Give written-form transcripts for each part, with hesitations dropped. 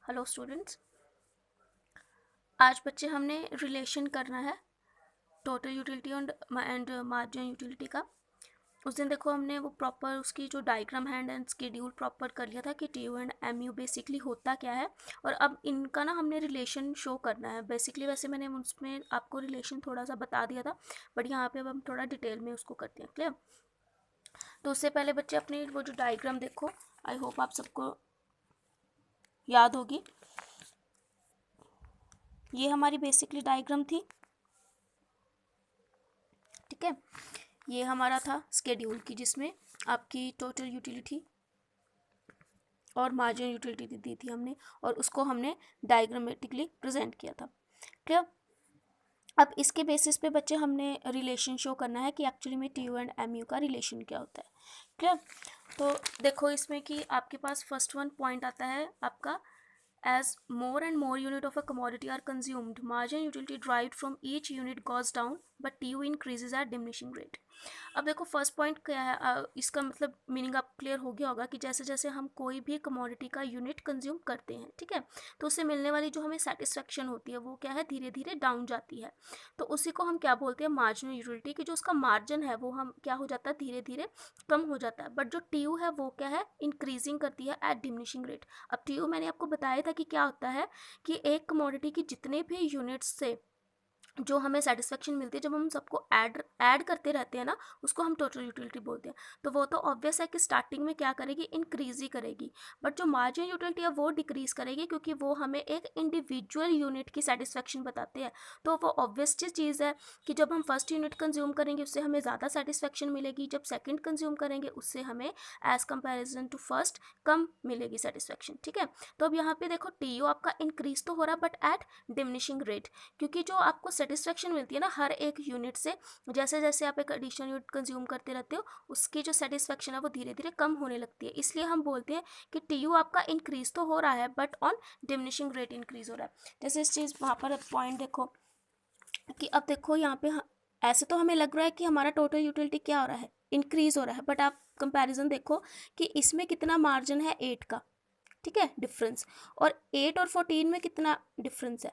Hello students, आज बच्चे हमने रिलेशन करना है total utility and margin utility का। उस दिन देखो हमने वो प्रॉपर उसकी जो diagram hand and schedule proper कर लिया था कि T U and M U basically होता क्या है, और अब इनका ना हमने रिलेशन शो करना है बेसिकली। वैसे मैंने उसमें आपको रिलेशन थोड़ा सा बता दिया था, बट यहाँ पे अब हम थोड़ा डिटेल में उसको करते हैं। क्लियर? तो उससे पहले बच्चे अपनी वो जो डायग्राम देखो, आई होप आप सबको याद होगी। ये हमारी बेसिकली डायग्राम थी, ठीक है। ये हमारा था स्केड्यूल की, जिसमें आपकी टोटल यूटिलिटी और मार्जिन यूटिलिटी दी थी हमने, और उसको हमने डायग्रामेटिकली प्रेजेंट किया था। क्लियर? अब इसके बेसिस पे बच्चे हमने रिलेशन शो करना है कि एक्चुअली में T U and M U का रिलेशन क्या होता है। क्लियर? तो देखो इसमें कि आपके पास फर्स्ट वन पॉइंट आता है आपका, as more and more unit of a commodity are consumed, margin utility derived from each unit goes down, but TU increases at diminishing rate. अब देखो फर्स्ट पॉइंट क्या है, इसका मतलब मीनिंग आप क्लियर हो गया होगा कि जैसे जैसे हम कोई भी कमोडिटी का यूनिट कंज्यूम करते हैं, ठीक है, तो उससे मिलने वाली जो हमें सेटिस्फेक्शन होती है वो क्या है, धीरे धीरे डाउन जाती है। तो उसी को हम क्या बोलते हैं, मार्जिनल यूटिलिटी की जो उसका मार्जिन है वो हम क्या हो जाता है, धीरे धीरे कम हो जाता है। बट जो टीयू है वो क्या है, इंक्रीजिंग करती है एट डिमिनिशिंग रेट। अब टीयू मैंने आपको बताया था कि क्या होता है कि एक कमोडिटी की जितने भी यूनिट्स से जो हमें सेटिस्फेक्शन मिलती है, जब हम सबको ऐड करते रहते हैं ना, उसको हम टोटल यूटिलिटी बोलते हैं। तो वो तो ऑब्वियस है कि स्टार्टिंग में क्या करेगी, इंक्रीज ही करेगी। बट जो मार्जिन यूटिलिटी है वो डिक्रीज करेगी, क्योंकि वो हमें एक इंडिविजुअल यूनिट की सेटिस्फेक्शन बताते हैं। तो वो ऑब्वियस चीज़ है कि जब हम फर्स्ट यूनिट कंज्यूम करेंगे उससे हमें ज़्यादा सेटिस्फेक्शन मिलेगी, जब सेकेंड कंज्यूम करेंगे उससे हमें एज कंपेरिजन टू फर्स्ट कम मिलेगी सेटिस्फेक्शन, ठीक है। तो अब यहाँ पे देखो टी यू आपका इंक्रीज तो हो रहा है बट एट डिमिनिशिंग रेट, क्योंकि जो आपको सेटिस्फेक्शन मिलती है ना हर एक यूनिट से, जैसे जैसे आप एक एडिशनल यूनिट कंज्यूम करते रहते हो उसकी जो सेटिस्फेक्शन है वो धीरे धीरे कम होने लगती है। इसलिए हम बोलते हैं कि टी यू आपका इंक्रीज तो हो रहा है but on diminishing rate increase हो रहा है। जैसे इस चीज़ वहाँ पर पॉइंट देखो कि अब देखो यहाँ पे ऐसे तो हमें लग रहा है कि हमारा टोटल यूटिलिटी क्या हो रहा है, इंक्रीज हो रहा है, बट आप कंपैरिजन देखो कि इसमें कितना मार्जिन है 8 का, ठीक है, डिफरेंस, और 8 और 14 में कितना डिफरेंस है,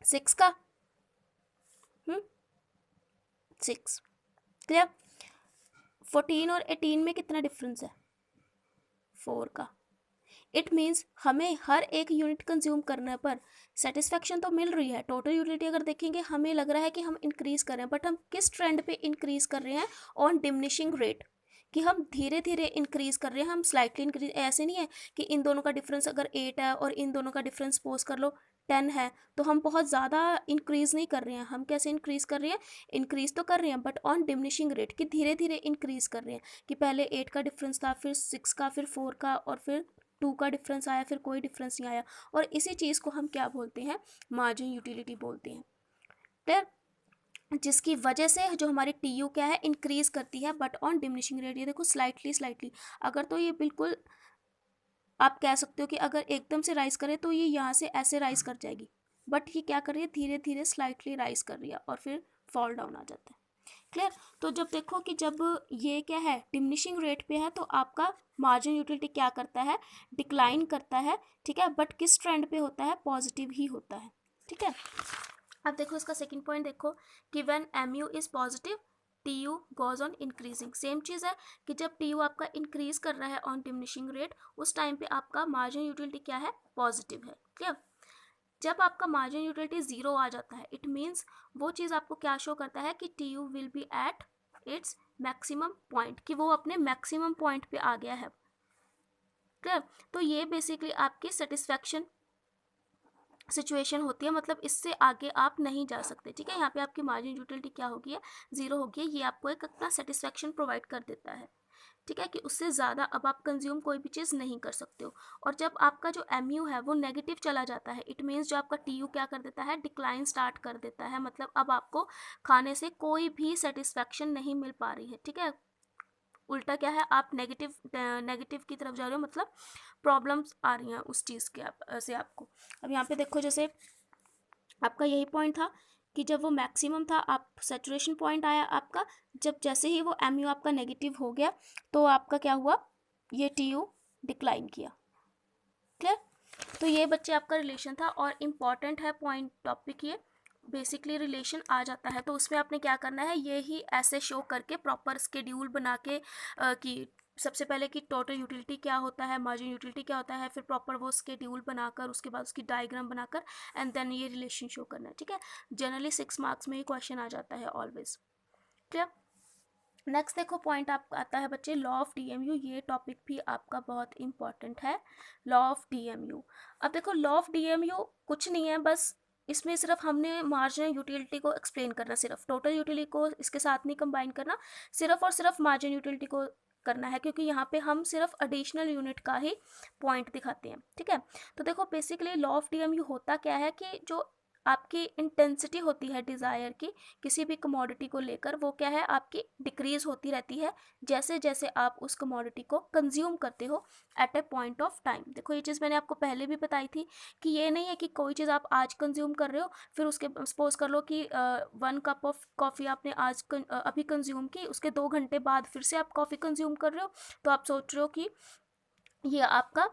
6 का, 6। क्लियर? 14 और 18 में कितना डिफरेंस है, 4 का। इट मीन्स हमें हर एक यूनिट कंज्यूम करने पर सेटिस्फेक्शन तो मिल रही है। टोटल यूटिलिटी अगर देखेंगे हमें लग रहा है कि हम इंक्रीज कर रहे हैं, बट हम किस ट्रेंड पे इंक्रीज कर रहे हैं, ऑन डिमिनिशिंग रेट, कि हम धीरे धीरे इंक्रीज कर रहे हैं, हम स्लाइटली इंक्रीज। ऐसे नहीं है कि इन दोनों का डिफरेंस अगर 8 है और इन दोनों का डिफरेंस सपोज कर लो 10 है, तो हम बहुत ज़्यादा इंक्रीज नहीं कर रहे हैं। हम कैसे इंक्रीज कर रहे हैं, इंक्रीज तो कर रहे हैं बट ऑन डिमिनिशिंग रेट, कि धीरे धीरे इंक्रीज कर रहे हैं, कि पहले 8 का डिफरेंस था, फिर 6 का, फिर 4 का, और फिर 2 का डिफरेंस आया, फिर कोई डिफरेंस नहीं आया। और इसी चीज़ को हम क्या बोलते हैं, मार्जिन यूटिलिटी बोलते हैं। क्लियर? जिसकी वजह से जो हमारी टी यू क्या है, इंक्रीज करती है बट ऑन डिमिनिशिंग रेट। ये देखो स्लाइटली स्लाइटली, अगर तो ये बिल्कुल आप कह सकते हो कि अगर एकदम से राइज करे तो ये यहाँ से ऐसे राइज कर जाएगी, बट ये क्या कर रही है, धीरे धीरे स्लाइटली राइज कर रही है और फिर फॉल डाउन आ जाता है। क्लियर? तो जब देखो कि जब ये क्या है, डिमिनिशिंग रेट पे है, तो आपका मार्जिन यूटिलिटी क्या करता है, डिक्लाइन करता है, ठीक है, बट किस ट्रेंड पे होता है, पॉजिटिव ही होता है, ठीक है। अब देखो इसका सेकंड पॉइंट देखो कि when M U is positive T U goes on increasing. Same चीज़ है कि जब टी यू आपका इंक्रीज कर रहा है ऑन डिमिनिशिंग रेट, उस टाइम पे आपका मार्जिन यूटिलिटी क्या है, पॉजिटिव है। क्लियर? जब आपका मार्जिन यूटिलिटी जीरो आ जाता है, इट मीन्स वो चीज़ आपको क्या शो करता है कि T you will be at its maximum point, कि वो अपने मैक्सिमम पॉइंट पे आ गया है। क्लियर? तो ये बेसिकली आपकी सेटिस्फैक्शन सिचुएशन होती है, मतलब इससे आगे आप नहीं जा सकते, ठीक है। यहाँ पे आपकी मार्जिन यूटिलिटी क्या होगी है, जीरो होगी है। ये आपको एक अपना सेटिस्फैक्शन प्रोवाइड कर देता है, ठीक है, कि उससे ज़्यादा अब आप कंज्यूम कोई भी चीज़ नहीं कर सकते हो। और जब आपका जो एम यू है वो नेगेटिव चला जाता है, इट मीन्स जो आपका टी यू क्या कर देता है, डिक्लाइन स्टार्ट कर देता है, मतलब अब आपको खाने से कोई भी सेटिस्फैक्शन नहीं मिल पा रही है, ठीक है। उल्टा क्या है, आप नेगेटिव की तरफ जा रहे हो, मतलब प्रॉब्लम्स आ रही हैं उस चीज़ के से आपको। अब यहाँ पे देखो जैसे आपका यही पॉइंट था कि जब वो मैक्सिमम था, आप सेचुरेशन पॉइंट आया आपका, जब जैसे ही वो एम यू आपका नेगेटिव हो गया तो आपका क्या हुआ, ये टी यू डिक्लाइन किया। क्लियर। तो ये बच्चे आपका रिलेशन था और इम्पॉर्टेंट है पॉइंट टॉपिक, ये बेसिकली रिलेशन आ जाता है तो उसमें आपने क्या करना है, ये ही ऐसे शो करके प्रॉपर स्केड्यूल बना के कि सबसे पहले कि टोटल यूटिलिटी क्या होता है, मार्जिन यूटिलिटी क्या होता है, फिर प्रॉपर वो स्केड्यूल बनाकर उसके बाद उसकी डायग्राम बनाकर एंड देन ये रिलेशन शो करना है, ठीक है। जनरली 6 मार्क्स में ही क्वेश्चन आ जाता है ऑलवेज, क्लियर। नेक्स्ट देखो पॉइंट आपका आता है बच्चे लॉ ऑफ डीएमयू, ये टॉपिक भी आपका बहुत इंपॉर्टेंट है, लॉ ऑफ डीएमयू। अब देखो लॉ ऑफ डीएमयू कुछ नहीं है, बस इसमें सिर्फ हमने मार्जिनल यूटिलिटी को एक्सप्लेन करना, सिर्फ टोटल यूटिलिटी को इसके साथ नहीं कंबाइन करना, सिर्फ और सिर्फ मार्जिन यूटिलिटी को करना है, क्योंकि यहाँ पे हम सिर्फ एडिशनल यूनिट का ही पॉइंट दिखाते हैं, ठीक है। तो देखो बेसिकली लॉ ऑफ डीएमयू होता क्या है कि जो आपकी इंटेंसिटी होती है डिज़ायर की किसी भी कमोडिटी को लेकर, वो क्या है आपकी डिक्रीज होती रहती है जैसे जैसे आप उस कमोडिटी को कंज्यूम करते हो at a point of time. देखो ये चीज़ मैंने आपको पहले भी बताई थी कि ये नहीं है कि कोई चीज़ आप आज कंज्यूम कर रहे हो, फिर उसके सपोज कर लो कि 1 कप ऑफ कॉफ़ी आपने आज अभी कंज्यूम की, उसके 2 घंटे बाद फिर से आप कॉफ़ी कंज्यूम कर रहे हो, तो आप सोच रहे हो कि ये आपका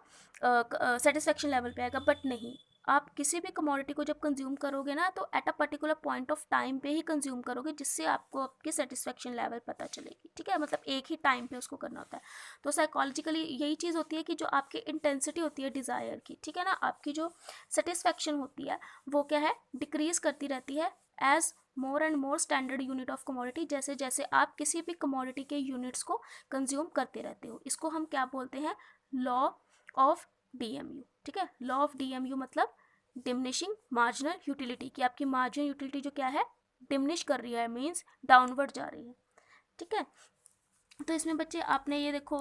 सेटिस्फेक्शन लेवल पे आएगा, बट नहीं। आप किसी भी कमोडिटी को जब कंज्यूम करोगे ना तो at a particular point of time पे ही कंज्यूम करोगे, जिससे आपको आपकी सेटिस्फेक्शन लेवल पता चलेगी, ठीक है। मतलब एक ही टाइम पे उसको करना होता है। तो साइकोलॉजिकली यही चीज़ होती है कि जो आपकी इंटेंसिटी होती है डिज़ायर की, ठीक है ना, आपकी जो सेटिस्फेक्शन होती है वो क्या है डिक्रीज करती रहती है as more and more standard unit of commodity, जैसे जैसे आप किसी भी कमोडिटी के यूनिट्स को कंज्यूम करते रहते हो। इसको हम क्या बोलते हैं, लॉ ऑफ डीएमयू, ठीक है। लॉ ऑफ डीएमयू मतलब डिमिनिशिंग मार्जिनल यूटिलिटी, कि आपकी मार्जिनल यूटिलिटी जो क्या है डिमिनिश कर रही है, मींस डाउनवर्ड जा रही है, ठीक है। तो इसमें बच्चे आपने ये देखो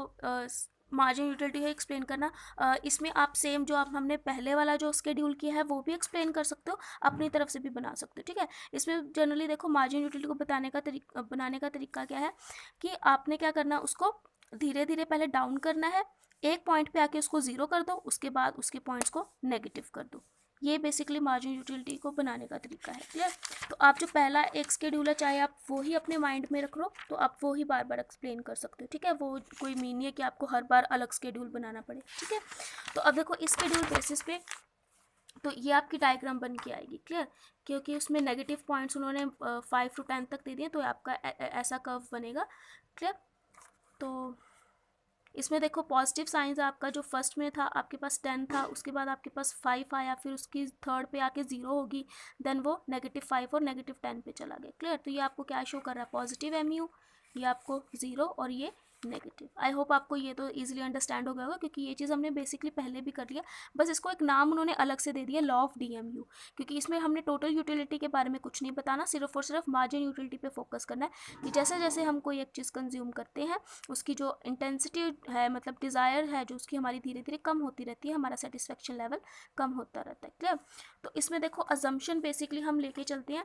मार्जिन यूटिलिटी है एक्सप्लेन करना, इसमें आप सेम जो आप हमने पहले वाला जो स्केड्यूल किया है वो भी एक्सप्लेन कर सकते हो, अपनी तरफ से भी बना सकते हो, ठीक है। इसमें जनरली देखो मार्जिन यूटिलिटी को बनाने का तरीका क्या है कि आपने क्या करना, उसको धीरे धीरे पहले डाउन करना है, एक पॉइंट पे आके उसको 0 कर दो, उसके बाद उसके पॉइंट्स को नेगेटिव कर दो। ये बेसिकली मार्जिन यूटिलिटी को बनाने का तरीका है, क्लियर। तो आप जो पहला एक स्केड्यूल है चाहे आप वो ही अपने माइंड में रख लो, तो आप वो ही बार बार एक्सप्लेन कर सकते हो, ठीक है। वो कोई मीन नहीं है कि आपको हर बार अलग स्केड्यूल बनाना पड़े, ठीक है। तो अब देखो इस स्केड्यूल बेसिस पे तो ये आपकी डायग्राम बन के आएगी, क्लियर, क्योंकि उसमें नेगेटिव पॉइंट्स उन्होंने 5 to 10 तक दे दिए, तो आपका ऐसा कर्व बनेगा, क्लियर। तो इसमें देखो पॉजिटिव साइंस आपका जो फर्स्ट में था आपके पास 10 था, उसके बाद आपके पास 5 आया, फिर उसकी थर्ड पे आके 0 होगी, देन वो -5 और -10 पे चला गया, क्लियर। तो ये आपको क्या शो कर रहा है, पॉजिटिव एमयू, ये आपको 0 और ये नेगेटिव। आई होप आपको ये तो इजीली अंडरस्टैंड हो गया होगा, क्योंकि ये चीज़ हमने बेसिकली पहले भी कर लिया, बस इसको एक नाम उन्होंने अलग से दे दिया लॉ ऑफ डीएमयू, क्योंकि इसमें हमने टोटल यूटिलिटी के बारे में कुछ नहीं बताना, सिर्फ और सिर्फ मार्जिन यूटिलिटी पे फोकस करना है कि जैसे जैसे हम कोई एक चीज़ कंज्यूम करते हैं उसकी जो इंटेंसिटी है, मतलब डिज़ायर है जो उसकी, हमारी धीरे धीरे कम होती रहती है, हमारा सेटिस्फेक्शन लेवल कम होता रहता है, क्लियर। तो इसमें देखो अजम्पशन बेसिकली हम लेके चलते हैं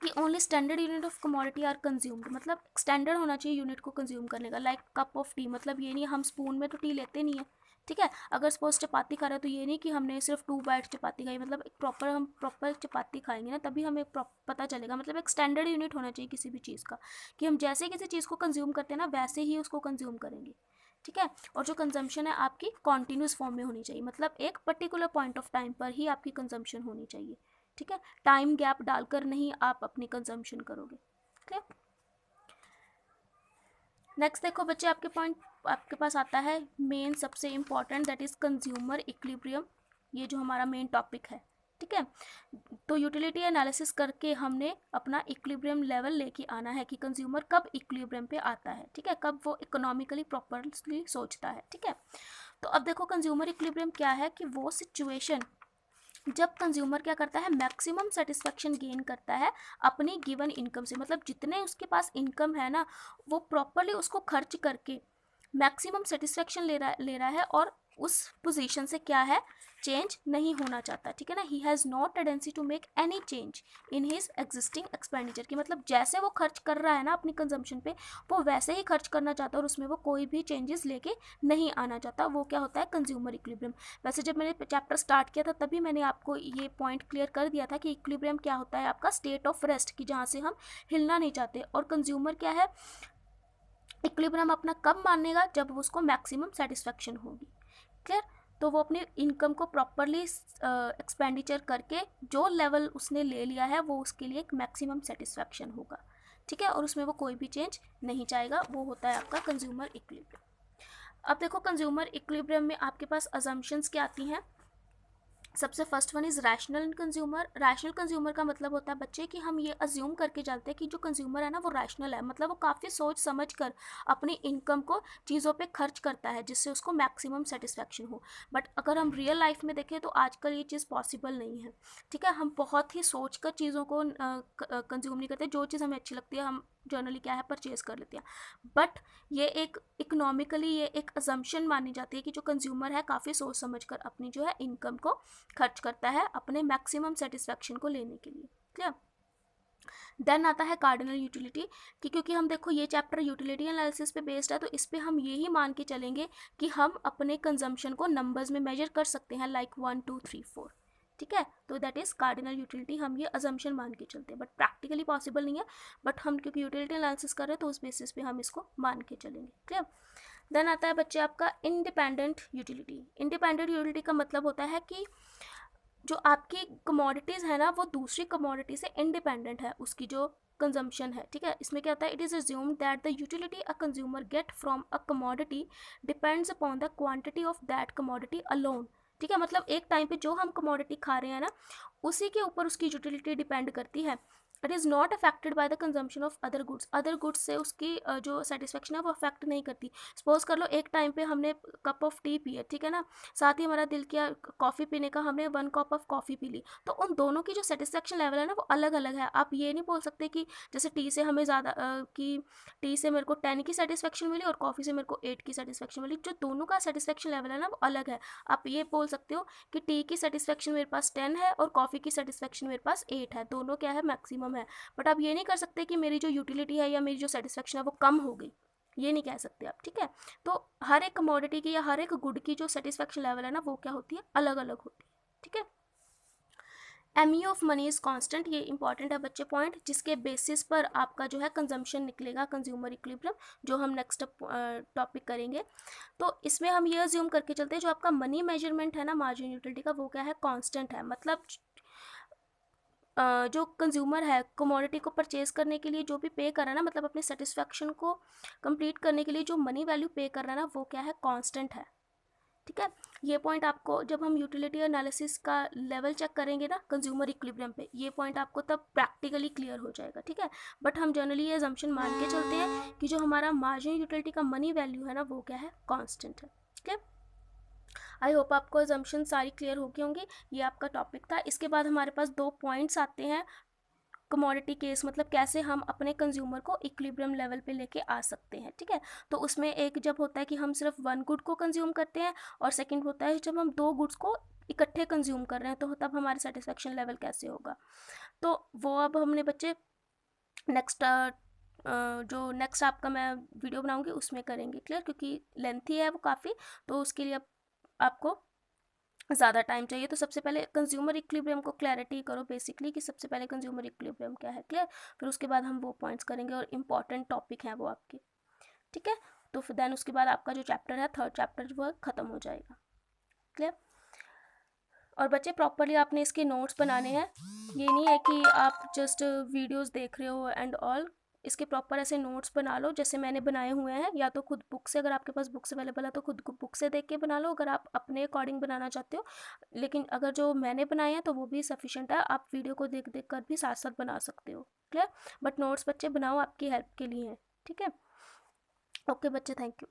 कि only standard unit of commodity are consumed, मतलब स्टैंडर्ड होना चाहिए यूनिट को कंज्यूम करने का, लाइक कप ऑफ टी, मतलब ये नहीं हम स्पून में तो टी लेते नहीं है, ठीक है। अगर सपोज चपाती खा रहे हो तो ये नहीं कि हमने सिर्फ 2 बाइट चपाती खाई, मतलब एक प्रॉपर हम प्रॉपर चपाती खाएंगे ना तभी हमें पता चलेगा, मतलब एक स्टैंडर्ड यूनिट होना चाहिए किसी भी चीज़ का, कि हम जैसे किसी चीज़ को कंज्यूम करते हैं ना वैसे ही उसको कंज्यूम करेंगे, ठीक है। और जो कंजम्पशन है आपकी कॉन्टीन्यूस फॉर्म में होनी चाहिए, मतलब एक पर्टिकुलर पॉइंट ऑफ टाइम पर ही आपकी कंजम्पशन होनी चाहिए, ठीक है। टाइम गैप डालकर नहीं आप अपनी कंजम्पशन करोगे, क्लियर। नेक्स्ट देखो बच्चे आपके पॉइंट आपके पास आता है मेन सबसे important, that is consumer equilibrium, ये जो हमारा मेन टॉपिक है, ठीक है। तो यूटिलिटी एनालिसिस करके हमने अपना इक्विलिब्रियम लेवल लेके आना है कि कंज्यूमर कब इक्विलिब्रियम पे आता है, ठीक है, कब वो इकोनॉमिकली प्रॉपरली सोचता है, ठीक है। तो अब देखो कंज्यूमर इक्विलिब्रियम क्या है कि वो सिचुएशन जब कंज्यूमर क्या करता है मैक्सिमम सेटिस्फेक्शन गेन करता है अपनी गिवन इनकम से, मतलब जितने उसके पास इनकम है ना वो प्रॉपरली उसको खर्च करके मैक्सिमम सेटिस्फेक्शन ले रहा है और उस पोजीशन से क्या है चेंज नहीं होना चाहता, ठीक है ना। He has not tendency to make any change in his existing expenditure, की मतलब जैसे वो खर्च कर रहा है ना अपनी कंजम्पशन पे वो वैसे ही खर्च करना चाहता है और उसमें वो कोई भी चेंजेस लेके नहीं आना चाहता, वो क्या होता है कंज्यूमर इक्विलिब्रियम। वैसे जब मैंने चैप्टर स्टार्ट किया था तभी मैंने आपको ये पॉइंट क्लियर कर दिया था कि इक्विलिब्रियम क्या होता है, आपका स्टेट ऑफ रेस्ट की जहाँ से हम हिलना नहीं चाहते, और कंज्यूमर क्या है इक्विलिब्रियम अपना कब मानेगा जब उसको मैक्सिमम सेटिस्फेक्शन होगी, क्लियर। तो वो अपनी इनकम को प्रॉपरली एक्सपेंडिचर करके जो लेवल उसने ले लिया है वो उसके लिए एक मैक्सिमम सेटिस्फैक्शन होगा, ठीक है, और उसमें वो कोई भी चेंज नहीं चाहेगा, वो होता है आपका कंज्यूमर इक्विलिब्रियम। अब देखो कंज्यूमर इक्विलिब्रियम में आपके पास अजम्पशंस क्या आती हैं। सबसे first one is rational consumer. Rational consumer का मतलब होता है बच्चे कि हम ये अज्यूम करके चलते हैं कि जो कंज्यूमर है ना वो रैशनल है, मतलब वो काफ़ी सोच समझ कर अपनी इनकम को चीज़ों पे खर्च करता है जिससे उसको मैक्सिमम सेटिस्फैक्शन हो। बट अगर हम रियल लाइफ में देखें तो आजकल ये चीज़ पॉसिबल नहीं है, ठीक है। हम बहुत ही सोच कर चीज़ों को कंज्यूम नहीं करते, जो चीज़ हमें अच्छी लगती है हम जनरली क्या है परचेज कर लेते हैं। बट ये एक इकोनॉमिकली ये एक अजम्पशन मानी जाती है कि जो कंज्यूमर है काफ़ी सोच समझ कर अपनी जो है इनकम को खर्च करता है अपने मैक्सिमम सेटिस्फैक्शन को लेने के लिए, क्लियर। देन आता है कार्डिनल यूटिलिटी कि क्योंकि हम देखो ये चैप्टर यूटिलिटी एनालिसिस पे बेस्ड है तो इस पे हम यही मान के चलेंगे कि हम अपने कंजम्पशन को नंबर्स में मेजर कर सकते हैं, लाइक 1 2 3 4, ठीक है। तो दैट इज़ कार्डिनल यूटिलिटी, हम ये अजम्पशन मान के चलते हैं, बट प्रैक्टिकली पॉसिबल नहीं है, बट हम क्योंकि यूटिलिटी एनालिसिस कर रहे हैं तो उस बेसिस पे हम इसको मान के चलेंगे, क्लियर। देन आता है बच्चे आपका इंडिपेंडेंट यूटिलिटी। इंडिपेंडेंट यूटिलिटी का मतलब होता है कि जो आपकी कमोडिटीज़ है ना वो दूसरी कमोडिटी से इंडिपेंडेंट है, उसकी जो कंजम्पशन है, ठीक है। इसमें क्या होता है, it is assumed that the utility a consumer get from a commodity depends upon the quantity of that commodity alone, ठीक है। मतलब एक टाइम पे जो हम कमोडिटी खा रहे हैं ना उसी के ऊपर उसकी यूटिलिटी डिपेंड करती है। It is not affected by the consumption of other goods. Other goods से उसकी जो सेटिस्फेक्शन है वो अफेक्ट नहीं करती। सपोज कर लो एक टाइम पे हमने कप ऑफ टी पी है, ठीक है ना, साथ ही हमारा दिल किया कॉफ़ी पीने का, हमने 1 कप ऑफ कॉफ़ी पी ली, तो उन दोनों की जो सेटिस्फेक्शन लेवल है ना वो अलग अलग है। आप ये नहीं बोल सकते कि जैसे टी से हमें ज़्यादा कि टी से मेरे को 10 की सेटिस्फेक्शन मिली और कॉफ़ी से मेरे को 8 की सेटिस्फेक्शन मिली, जो दोनों का सेटिस्फेक्शन लेवल है ना वो अलग है। आप ये बोल सकते हो कि टी की सेटिस्फेक्शन मेरे पास 10 है और कॉफ़ी की सेटिस्फेक्शन मेरे पास 8 है, दोनों क्या है मैक्सिमम है। बट आप ये नहीं कर सकते कि मेरी जो यूटिलिटी है या मेरी जो सेटिस्फेक्शन है वो कम हो गई, ये नहीं कह सकते आप, ठीक है। तो हर एक कमोडिटी की या हर एक गुड की जो सेटिस्फेक्शन लेवल है ना वो क्या होती है, अलग अलग होती है, ठीक है। MU of money is constant, ये इंपॉर्टेंट है बच्चे पॉइंट, जिसके बेसिस पर आपका जो है कंजम्पशन निकलेगा, कंज्यूमर इक्विलिब्रियम, जो हम नेक्स्ट टॉपिक करेंगे। तो इसमें हम ये अज्यूम करके चलते हैं जो आपका मनी मेजरमेंट है ना मार्जिन यूटिलिटी का वो क्या है, कांस्टेंट है। मतलब जो कंज्यूमर है कमोडिटी को परचेज करने के लिए जो भी पे कर रहा है ना, मतलब अपने सेटिस्फेक्शन को कंप्लीट करने के लिए जो मनी वैल्यू पे कर रहा है ना वो क्या है, कांस्टेंट है, ठीक है। ये पॉइंट आपको जब हम यूटिलिटी एनालिसिस का लेवल चेक करेंगे ना कंज्यूमर इक्विलिब्रियम पे, ये पॉइंट आपको तब प्रैक्टिकली क्लियर हो जाएगा, ठीक है। बट हम जनरली ये अजम्पशन मान के चलते हैं कि जो हमारा मार्जिन यूटिलिटी का मनी वैल्यू है ना वो क्या है, कांस्टेंट है, ठीक है। आई होप आपको अजम्पशन सारी क्लियर हो गई होंगी। ये आपका टॉपिक था। इसके बाद हमारे पास 2 पॉइंट्स आते हैं, कमोडिटी केस, मतलब कैसे हम अपने कंज्यूमर को इक्विलिब्रियम लेवल पे लेके आ सकते हैं, ठीक है। तो उसमें एक जब होता है कि हम सिर्फ 1 गुड को कंज्यूम करते हैं और सेकंड होता है जब हम 2 गुड्स को इकट्ठे कंज्यूम कर रहे हैं, तो तब हमारा सेटिस्फेक्शन लेवल कैसे होगा। तो वो अब हमने बच्चे नेक्स्ट जो नेक्स्ट आपका मैं वीडियो बनाऊंगी उसमें करेंगे क्लियर, क्योंकि लेंथी है वो काफ़ी, तो उसके लिए आपको ज़्यादा टाइम चाहिए। तो सबसे पहले कंज्यूमर इक्विलिब्रियम को क्लैरिटी करो बेसिकली कि सबसे पहले कंज्यूमर इक्विलिब्रियम क्या है, क्लियर। फिर उसके बाद हम वो पॉइंट्स करेंगे और इंपॉर्टेंट टॉपिक हैं वो आपके, ठीक है। तो फिर देन उसके बाद आपका जो चैप्टर है 3rd चैप्टर वो ख़त्म हो जाएगा, क्लियर। और बच्चे प्रॉपरली आपने इसके नोट्स बनाने हैं, ये नहीं है कि आप जस्ट वीडियोस देख रहे हो एंड ऑल। इसके प्रॉपर ऐसे नोट्स बना लो जैसे मैंने बनाए हुए हैं, या तो खुद बुक से, अगर आपके पास बुक्स अवेलेबल है तो खुद बुक से देख के बना लो अगर आप अपने अकॉर्डिंग बनाना चाहते हो। लेकिन अगर जो मैंने बनाए हैं तो वो भी सफिशेंट है, आप वीडियो को देख देख कर भी साथ साथ बना सकते हो, क्लियर। बट नोट्स बच्चे बनाओ, आपकी हेल्प के लिए हैं, ठीक है। ओके बच्चे, थैंक यू।